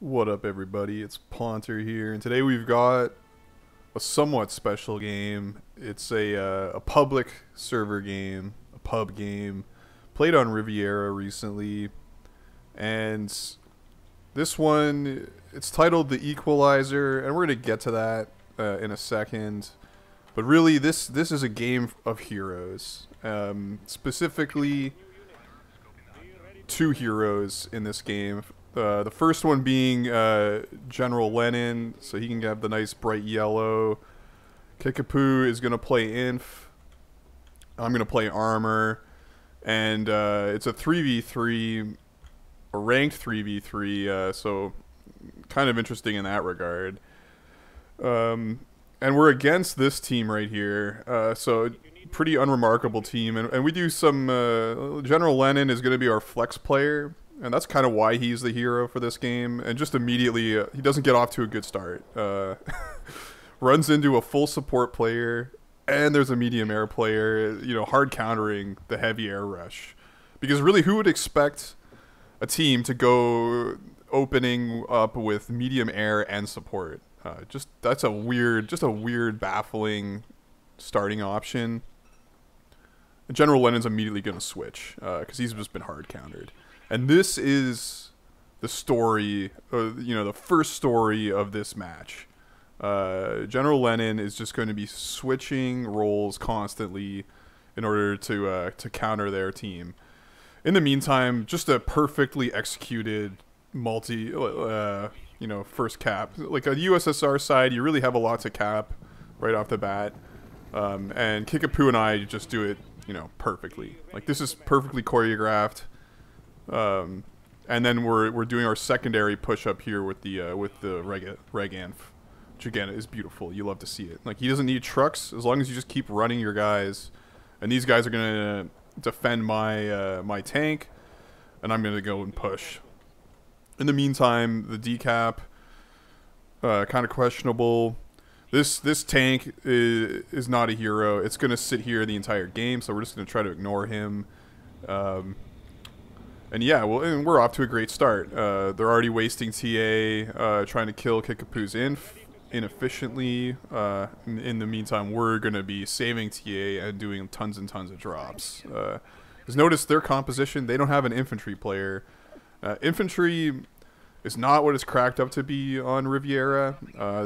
What up, everybody? It's Ponter here, and today we've got a somewhat special game. It's a public server game, a pub game, played on Riviera recently, and this one it's titled the Equalizer, and we're gonna get to that in a second. But really, this is a game of heroes, specifically two heroes in this game. The first one being General Lennon, so he can have the nice bright yellow. Kickapoo is going to play Inf. I'm going to play Armor. And it's a 3v3, a ranked 3v3, so kind of interesting in that regard. And we're against this team right here, so pretty unremarkable team. And we do some... General Lennon is going to be our flex player. And that's kind of why he's the hero for this game. And just immediately, he doesn't get off to a good start. Runs into a full support player, and there's a medium air player, hard countering the heavy air rush. Because really, who would expect a team to go opening up with medium air and support? That's a weird, baffling starting option. General Lennon's immediately going to switch, because he's just been hard countered. And this is the story, the first story of this match. General Lennon is just going to be switching roles constantly in order to counter their team. In the meantime, just a perfectly executed first cap. Like a USSR side, you really have a lot to cap right off the bat. And Kickapoo and I just do it, perfectly. Like, this is perfectly choreographed. And then we're doing our secondary push up here with the reg anf, which again is beautiful. You love to see it. Like, he doesn't need trucks as long as you just keep running your guys, and these guys are gonna defend my my tank, and I'm gonna go and push. In the meantime, the decap kind of questionable. This tank is not a hero. It's gonna sit here the entire game, so we're just gonna try to ignore him. And yeah, and we're off to a great start. They're already wasting TA, trying to kill Kickapoo's inefficiently. In the meantime, we're going to be saving TA and doing tons and tons of drops. Because notice their composition, they don't have an infantry player. Infantry is not what it's cracked up to be on Riviera.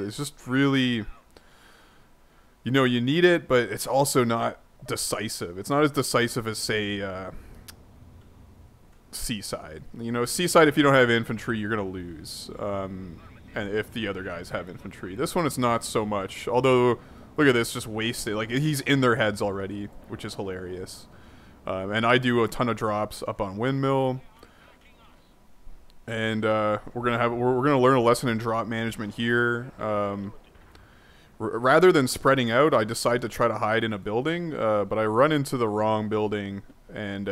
It's just really, you need it, but it's also not decisive. It's not as decisive as, say... Seaside. Seaside, if you don't have infantry, you're going to lose. And if the other guys have infantry. This one is not so much. Although, look at this, just wasted. Like, he's in their heads already, which is hilarious. And I do a ton of drops up on Windmill. And we're gonna learn a lesson in drop management here. Rather than spreading out, I decide to try to hide in a building. But I run into the wrong building and...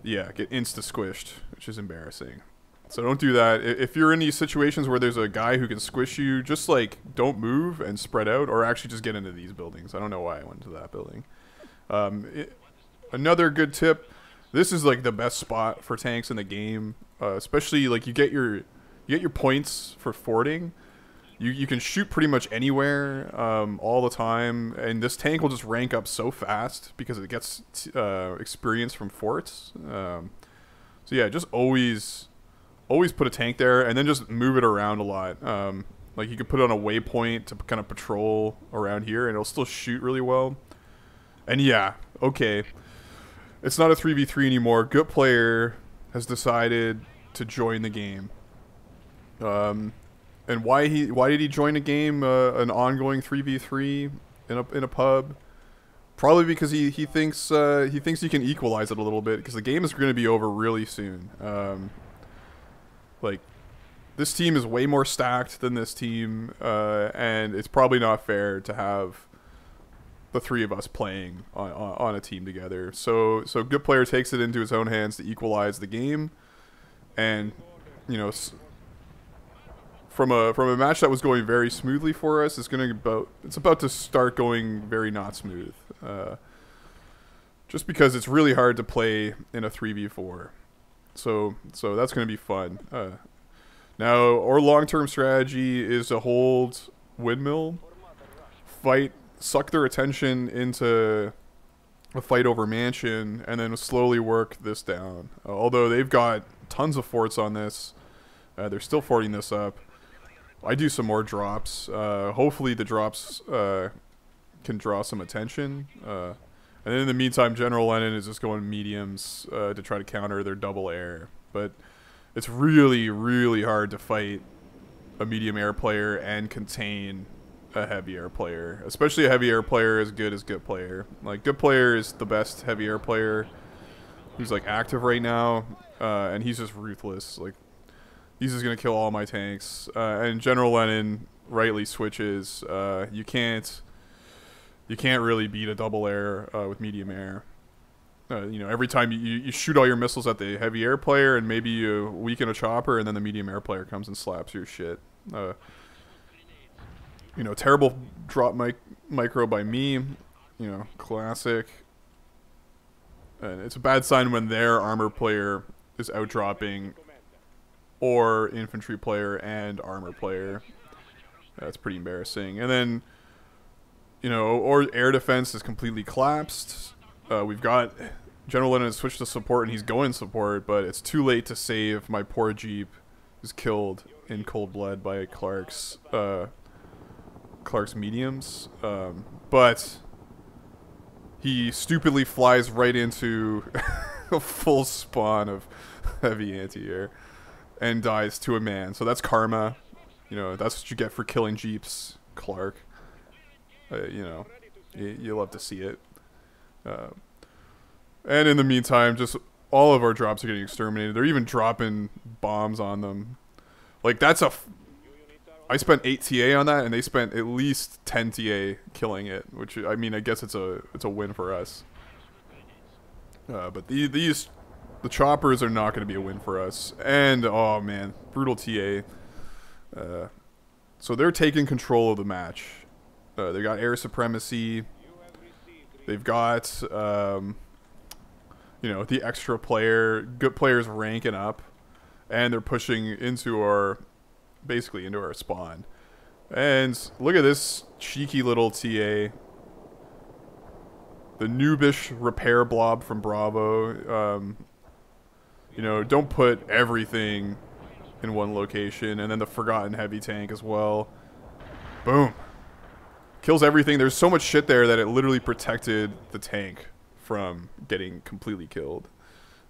yeah, get insta-squished, which is embarrassing. So don't do that. If you're in these situations where there's a guy who can squish you, just, don't move and spread out, or actually just get into these buildings. I don't know why I went to that building. Another good tip, this is, the best spot for tanks in the game. Especially, you get your points for forting. You can shoot pretty much anywhere, all the time, and this tank will just rank up so fast because it gets experience from forts. So yeah, just always put a tank there, and then just move it around a lot. Like, you could put it on a waypoint to kind of patrol around here, and it'll still shoot really well. And yeah, okay, it's not a 3v3 anymore. Good player has decided to join the game. And why did he join a game, an ongoing 3v3 in a pub? Probably because he thinks he can equalize it a little bit, because the game is going to be over really soon. This team is way more stacked than this team, and it's probably not fair to have the three of us playing on a team together. So good player takes it into his own hands to equalize the game, and from a match that was going very smoothly for us, it's about to start going very not smooth. Just because it's really hard to play in a 3v4. So that's going to be fun. Now, our long-term strategy is to hold windmill, fight, suck their attention into a fight over mansion, and then slowly work this down. Although they've got tons of forts on this, they're still forting this up. I do some more drops. Hopefully the drops can draw some attention. And then in the meantime, General Lennon is just going mediums to try to counter their double air. But it's really, really hard to fight a medium air player and contain a heavy air player. Especially a heavy air player as good as good player. Like, good player is the best heavy air player who's, like, active right now. And he's just ruthless. Like, he's just going to kill all my tanks. And General Lennon rightly switches. You can't really beat a double air with medium air. You know, every time you shoot all your missiles at the heavy air player, and maybe you weaken a chopper, and then the medium air player comes and slaps your shit. You know, terrible drop micro by me. You know, classic. And it's a bad sign when their armor player is outdropping, or infantry player and armor player. That's pretty embarrassing. And then, you know, or air defense is completely collapsed. We've got General Lennon has switched to support, and he's going support, but it's too late to save my poor Jeep, who's killed in cold blood by Clark's mediums. But he stupidly flies right into a full spawn of heavy anti-air and dies to a man. So that's karma. You know, that's what you get for killing Jeeps, Clark. You know, you love to see it. And in the meantime, just all of our drops are getting exterminated. They're even dropping bombs on them. Like, that's I spent 8 TA on that, and they spent at least 10 TA killing it. Which, I mean, I guess it's a win for us. But the choppers are not going to be a win for us. And, oh man, brutal TA. So they're taking control of the match. They got air supremacy. They've got, you know, the extra player, good players ranking up, and they're pushing into basically into our spawn. And look at this cheeky little TA. The noobish repair blob from Bravo. You know, don't put everything in one location. And then the forgotten heavy tank as well. Boom. Kills everything. There's so much shit there that it literally protected the tank from getting completely killed.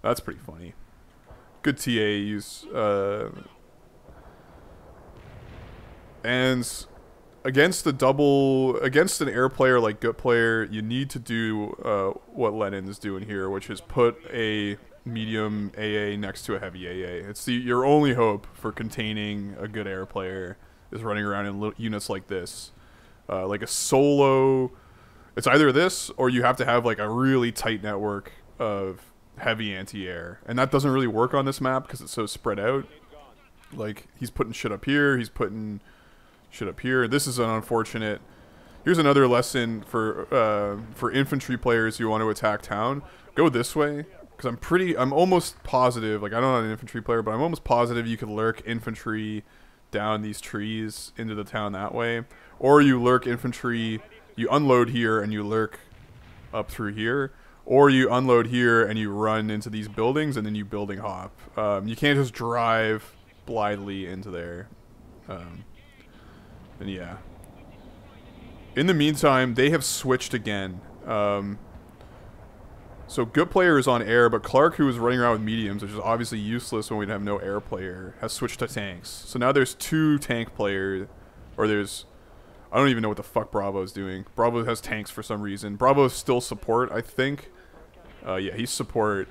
That's pretty funny. Good TA use. And against an air player like Gut Player, you need to do what Lennon's doing here, which is put a medium AA next to a heavy AA. It's your only hope for containing a good air player is running around in units like this. Like a solo, it's either this or you have to have like a really tight network of heavy anti-air, and that doesn't really work on this map because it's so spread out. Like, he's putting shit up here, he's putting shit up here. This is an unfortunate. Here's another lesson for infantry players who want to attack town. Go this way, because I'm almost positive, like, I'm not an infantry player, but I'm almost positive you could lurk infantry down these trees into the town that way. Or you lurk infantry, you unload here and you lurk up through here. Or you unload here and you run into these buildings and then you building hop. You can't just drive blithely into there. And yeah. In the meantime, they have switched again. So Good Player is on air, but Clark, who was running around with mediums, which is obviously useless when we have no air player, has switched to tanks. So now there's 2 tank players, or there's... I don't even know what the fuck Bravo's doing. Bravo has tanks for some reason. Bravo's still support, I think. Yeah, he's support.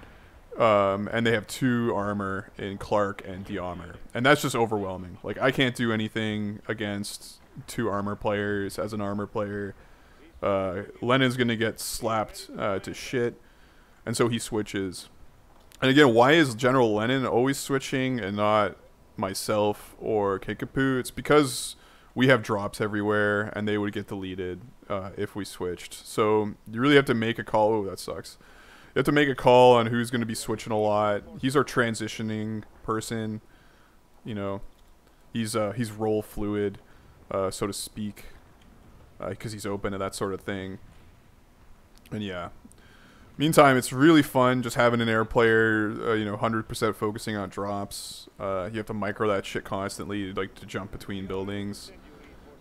And they have 2 armor in Clark and de-armor. And that's just overwhelming. Like, I can't do anything against 2 armor players as an armor player. Lennon's gonna get slapped to shit. And so he switches. And again, why is General Lennon always switching and not myself or Kickapoo? It's because we have drops everywhere, and they would get deleted if we switched. So you really have to make a call. Oh, that sucks. You have to make a call on who's going to be switching a lot. He's our transitioning person, you know. He's roll fluid, so to speak, because he's open to that sort of thing. And yeah. Meantime, it's really fun just having an air player, 100% focusing on drops. You have to micro that shit constantly, like to jump between buildings.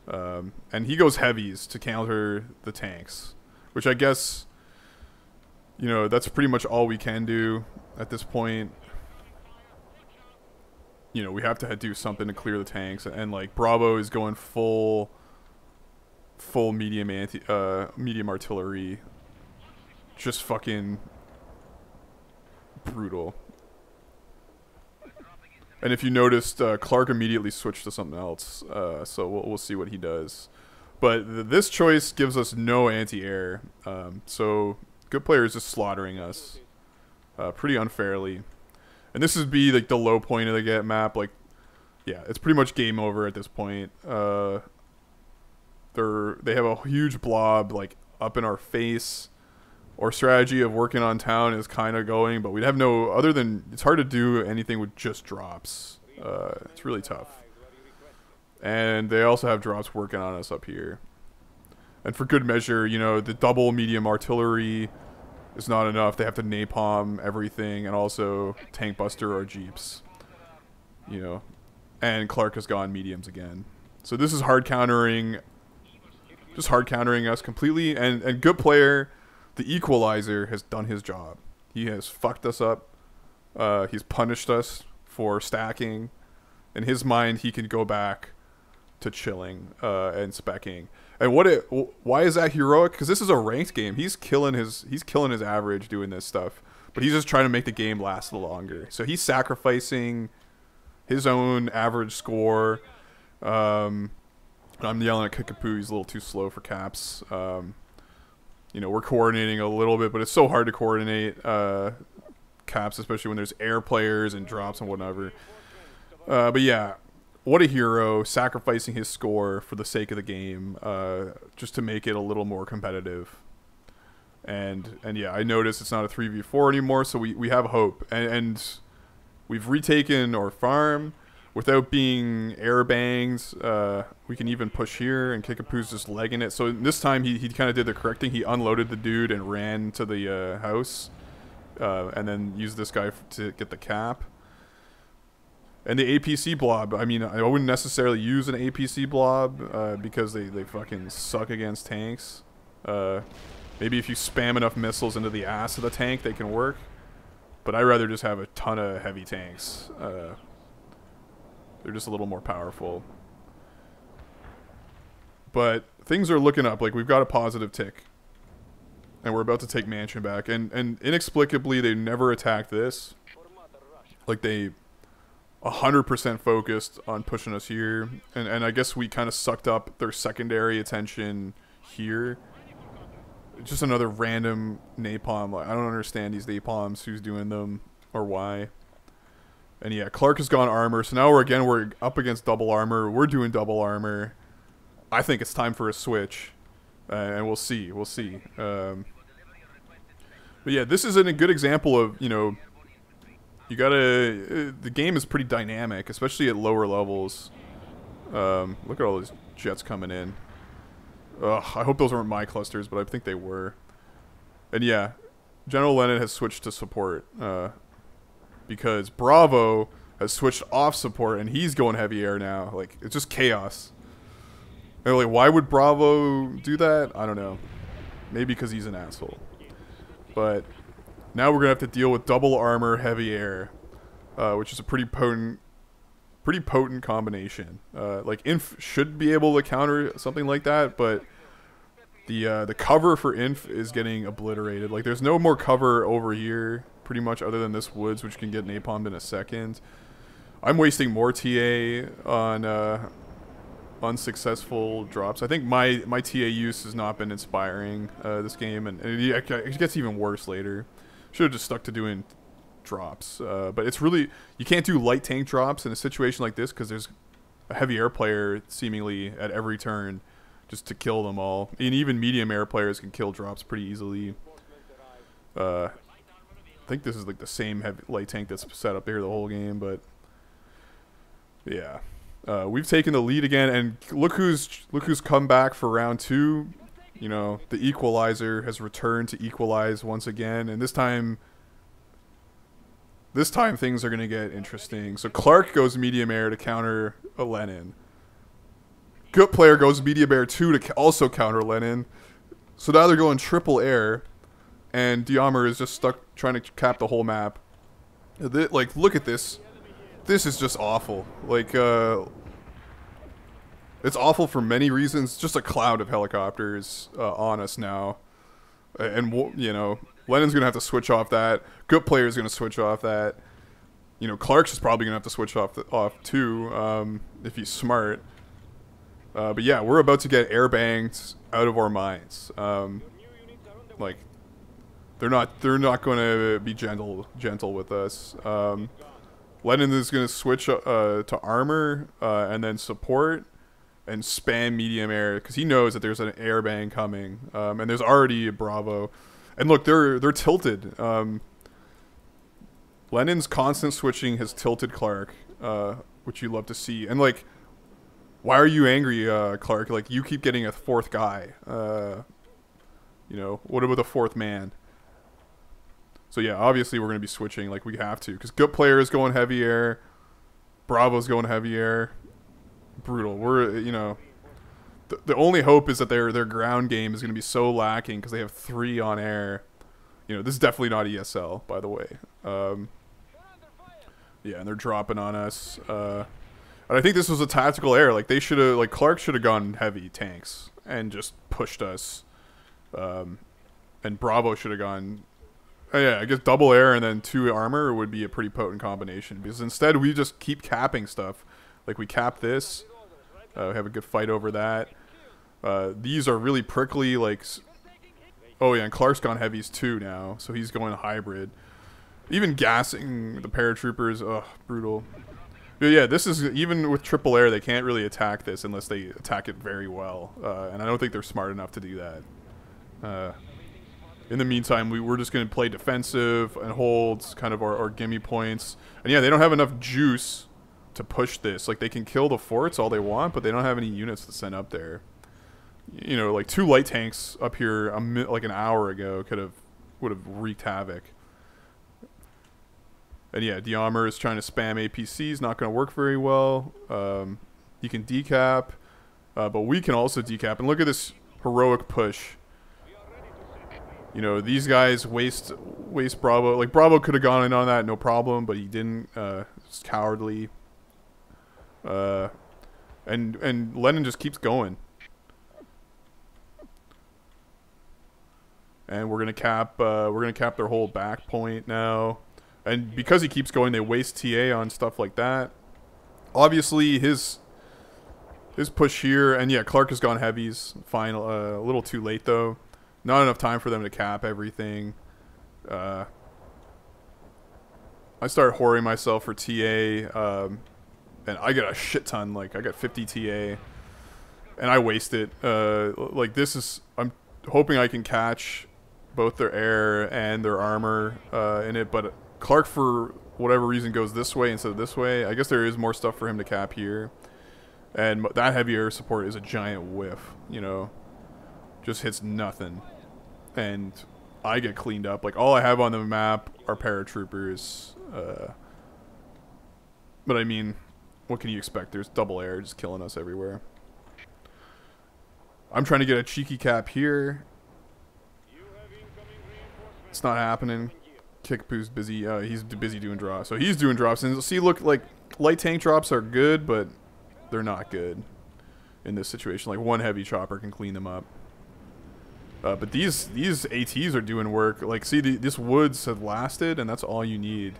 And he goes heavies to counter the tanks, which I guess, that's pretty much all we can do at this point. We have to do something to clear the tanks, and like Bravo is going full medium medium artillery. Just fucking brutal. And if you noticed, Clark immediately switched to something else, so we'll see what he does. But this choice gives us no anti-air, so good player is just slaughtering us pretty unfairly. And this would be like the low point of the get map. Like, yeah, it's pretty much game over at this point. They have a huge blob like up in our face. Our strategy of working on town is kind of going, but we'd have no other than it's hard to do anything with just drops. It's really tough. And they also have drops working on us up here. And for good measure, the double medium artillery is not enough. They have to napalm everything and also tank buster our jeeps. And Clark has gone mediums again. So this is hard countering, just hard countering us completely. And good player. The Equalizer has done his job. He has fucked us up. He's punished us for stacking. In his mind, he can go back to chilling and specking. And why is that heroic? Because this is a ranked game. He's killing his average doing this stuff. But he's just trying to make the game last a little longer. So he's sacrificing his own average score. I'm yelling at Kickapoo. He's a little too slow for caps. We're coordinating a little bit, but it's so hard to coordinate caps, especially when there's air players and drops and whatever. But yeah, what a hero, sacrificing his score for the sake of the game, just to make it a little more competitive. And yeah, I noticed it's not a 3v4 anymore, so we have hope. And we've retaken our farm. Without being air bangs, we can even push here, and Kickapoo's just legging it. So this time he kind of did the correct thing. He unloaded the dude and ran to the house, and then used this guy to get the cap. And the APC blob, I mean, I wouldn't necessarily use an APC blob because they fucking suck against tanks. Maybe if you spam enough missiles into the ass of the tank, they can work. But I'd rather just have a ton of heavy tanks. They're just a little more powerful. But things are looking up. Like, we've got a positive tick. And we're about to take Mansion back. And inexplicably, they never attacked this. Like, they 100% focused on pushing us here. And I guess we kind of sucked up their secondary attention here. Just another random napalm. Like, I don't understand these napalms. Who's doing them or why. And yeah, Clark has gone armor. So now we're up against double armor. We're doing double armor. I think it's time for a switch. And we'll see. We'll see. But yeah, this is a good example of, you gotta... the game is pretty dynamic, especially at lower levels. Look at all those jets coming in. Ugh, I hope those weren't my clusters, but I think they were. And yeah, General Lennon has switched to support. Because Bravo has switched off support and he's going heavy air now. Like, it's just chaos. And like, why would Bravo do that? I don't know. Maybe because he's an asshole. But now we're going to have to deal with double armor, heavy air. Which is a pretty potent combination. Like, Inf should be able to counter something like that, but the cover for Inf is getting obliterated. Like, there's no more cover over here, pretty much, other than this woods, which can get napalmed in a second. I'm wasting more TA on unsuccessful drops. I think my TA use has not been inspiring this game, and it gets even worse later. Should have just stuck to doing drops, but it's really, you can't do light tank drops in a situation like this because there's a heavy air player seemingly at every turn just to kill them all. And even medium air players can kill drops pretty easily. I think this is like the same heavy light tank that's set up there the whole game, but yeah. We've taken the lead again, and look who's come back for round 2. You know, the Equalizer has returned to equalize once again, and this time things are going to get interesting. So Clark goes medium air to counter a Lennon. Good player goes medium air 2 to also counter Lennon. So now they're going triple air, and Diamer is just stuck trying to cap the whole map. Like, look at this. This is just awful. Like, it's awful for many reasons. Just a cloud of helicopters on us now. And, you know, Lennon's going to have to switch off that. Good player's going to switch off that. You know, Clark's is probably going to have to switch off too, if he's smart. But yeah, we're about to get airbanged out of our minds. Like, they're not going to be gentle with us. Lennon is going to switch to armor and then support and spam medium air because he knows that there's an airbang coming, and there's already a Bravo. And look, they're tilted. Lennon's constant switching has tilted Clark, which you love to see. And like, why are you angry, Clark? Like, you keep getting a 4th guy. You know, what about the 4th man? So yeah, obviously we're going to be switching like we have to. Because good player is going heavy air. Bravo's going heavy air. Brutal. We're, you know... The only hope is that their ground game is going to be so lacking because they have 3 on air. You know, this is definitely not ESL, by the way. Yeah, and they're dropping on us. And I think this was a tactical error. Like, they should have... Like, Clark should have gone heavy tanks and just pushed us. And Bravo should have gone... yeah, I guess double air and then 2 armor would be a pretty potent combination. Because instead, we just keep capping stuff. Like, we cap this. We have a good fight over that. These are really prickly, like... Oh, yeah, and Clark's gone heavies too now. So he's going hybrid. Even gassing the paratroopers, ugh, brutal. But yeah, this is... Even with triple air, they can't really attack this unless they attack it very well. And I don't think they're smart enough to do that. In the meantime, we're just going to play defensive and hold kind of our gimme points. And yeah, they don't have enough juice to push this. Like, they can kill the forts all they want, but they don't have any units to send up there. You know, like 2 light tanks up here like an hour ago would have wreaked havoc. And yeah, Diamer is trying to spam APCs, not going to work very well. He can decap, but we can also decap. And look at this heroic push. You know, these guys waste Bravo. Like, Bravo could have gone in on that, no problem, but he didn't. It's cowardly. And Lennon just keeps going. And we're gonna cap their whole back point now. And because he keeps going, they waste TA on stuff like that. Obviously, his push here, and yeah, Clark has gone heavies. Fine, a little too late though. Not enough time for them to cap everything. I started whoring myself for TA, and I got a shit ton. Like, I got 50 TA, and I waste it. Like, this is... I'm hoping I can catch both their air and their armor in it, but Clark, for whatever reason, goes this way instead of this way. I guess there is more stuff for him to cap here. And that heavy air support is a giant whiff, you know. Just hits nothing. And I get cleaned up. Like, all I have on the map are paratroopers. But I mean, what can you expect? There's double air just killing us everywhere. I'm trying to get a cheeky cap here. It's not happening. Kickpoo's busy. He's busy doing drops. So he's doing drops. And see, look, like, light tank drops are good, but they're not good in this situation. Like, 1 heavy chopper can clean them up. But these ATs are doing work. Like, see, this woods have lasted, and that's all you need.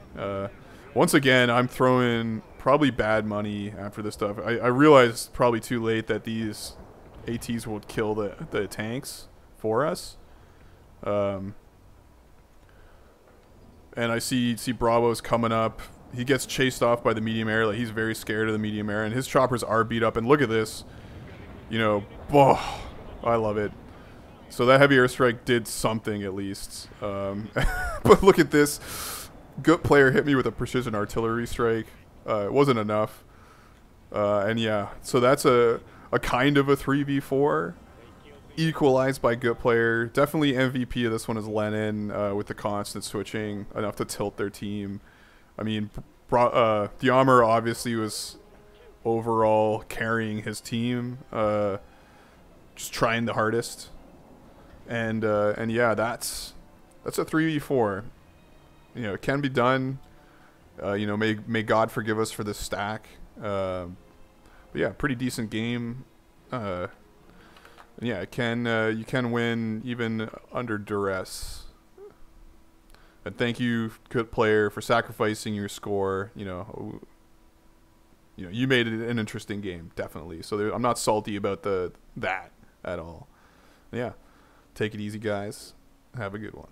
Once again, I'm throwing probably bad money after this stuff. I realized probably too late that these ATs will kill the tanks for us. And I see Bravo's coming up. He gets chased off by the medium air. Like, he's very scared of the medium air, and his choppers are beat up. And look at this. You know, oh, I love it. So that heavy airstrike did something at least. But look at this. Good player hit me with a precision artillery strike. It wasn't enough. And yeah, so that's a kind of a 3v4. Equalized by good player. Definitely MVP of this one is Lennon, with the constant switching, enough to tilt their team. I mean, Diamar obviously was overall carrying his team, just trying the hardest. And yeah, that's a 3v4. You know, it can be done. You know, may God forgive us for this stack. But yeah, pretty decent game. Yeah, you can win even under duress. And thank you, good player, for sacrificing your score. You know, you made it an interesting game, definitely. So I'm not salty about that at all. Yeah, take it easy, guys. Have a good one.